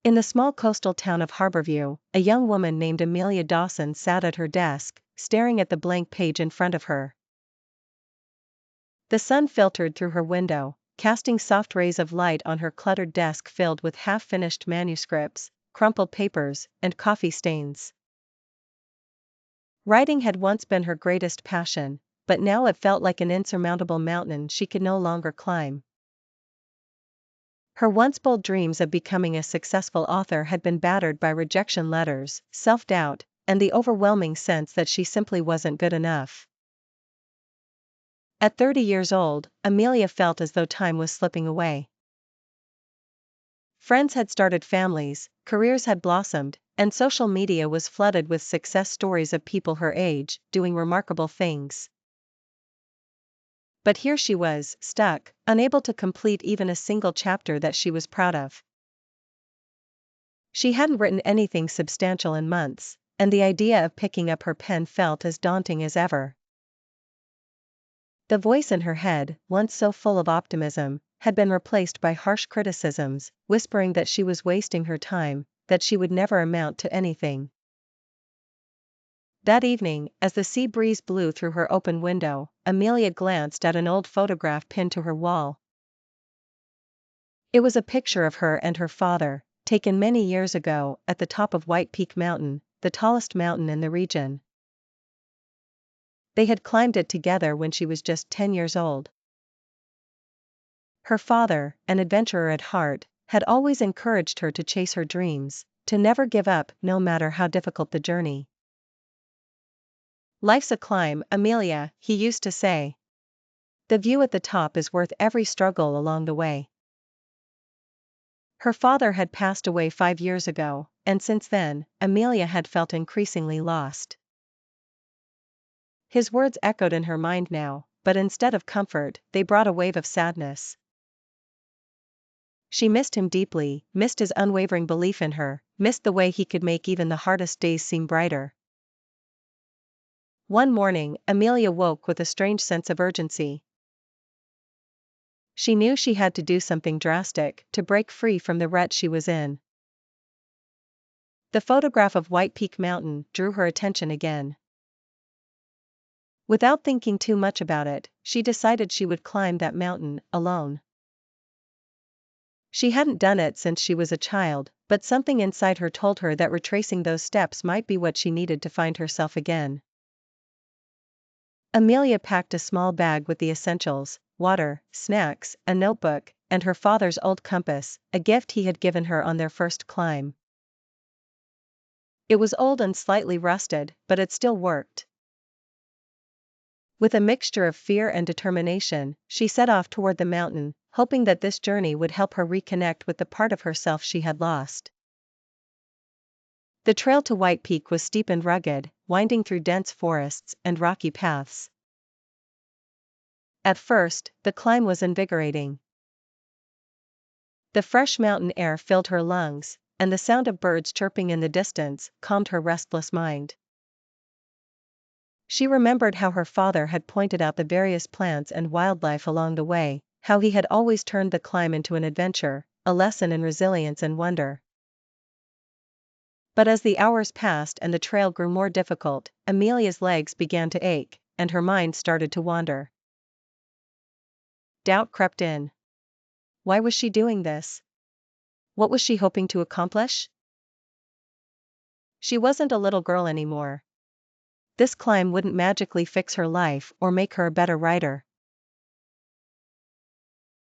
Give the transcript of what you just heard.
In the small coastal town of Harborview, a young woman named Amelia Dawson sat at her desk, staring at the blank page in front of her. The sun filtered through her window, casting soft rays of light on her cluttered desk filled with half-finished manuscripts, crumpled papers, and coffee stains. Writing had once been her greatest passion, but now it felt like an insurmountable mountain she could no longer climb. Her once bold dreams of becoming a successful author had been battered by rejection letters, self-doubt, and the overwhelming sense that she simply wasn't good enough. At 30 years old, Amelia felt as though time was slipping away. Friends had started families, careers had blossomed, and social media was flooded with success stories of people her age, doing remarkable things. But here she was, stuck, unable to complete even a single chapter that she was proud of. She hadn't written anything substantial in months, and the idea of picking up her pen felt as daunting as ever. The voice in her head, once so full of optimism, had been replaced by harsh criticisms, whispering that she was wasting her time, that she would never amount to anything. That evening, as the sea breeze blew through her open window, Amelia glanced at an old photograph pinned to her wall. It was a picture of her and her father, taken many years ago, at the top of White Peak Mountain, the tallest mountain in the region. They had climbed it together when she was just 10 years old. Her father, an adventurer at heart, had always encouraged her to chase her dreams, to never give up no matter how difficult the journey. "Life's a climb, Amelia," he used to say. "The view at the top is worth every struggle along the way." Her father had passed away 5 years ago, and since then, Amelia had felt increasingly lost. His words echoed in her mind now, but instead of comfort, they brought a wave of sadness. She missed him deeply, missed his unwavering belief in her, missed the way he could make even the hardest days seem brighter. One morning, Amelia woke with a strange sense of urgency. She knew she had to do something drastic to break free from the rut she was in. The photograph of White Peak Mountain drew her attention again. Without thinking too much about it, she decided she would climb that mountain, alone. She hadn't done it since she was a child, but something inside her told her that retracing those steps might be what she needed to find herself again. Amelia packed a small bag with the essentials: water, snacks, a notebook, and her father's old compass, a gift he had given her on their first climb. It was old and slightly rusted, but it still worked. With a mixture of fear and determination, she set off toward the mountain, hoping that this journey would help her reconnect with the part of herself she had lost. The trail to White Peak was steep and rugged, winding through dense forests and rocky paths. At first, the climb was invigorating. The fresh mountain air filled her lungs, and the sound of birds chirping in the distance calmed her restless mind. She remembered how her father had pointed out the various plants and wildlife along the way, how he had always turned the climb into an adventure, a lesson in resilience and wonder. But as the hours passed and the trail grew more difficult, Amelia's legs began to ache, and her mind started to wander. Doubt crept in. Why was she doing this? What was she hoping to accomplish? She wasn't a little girl anymore. This climb wouldn't magically fix her life or make her a better writer.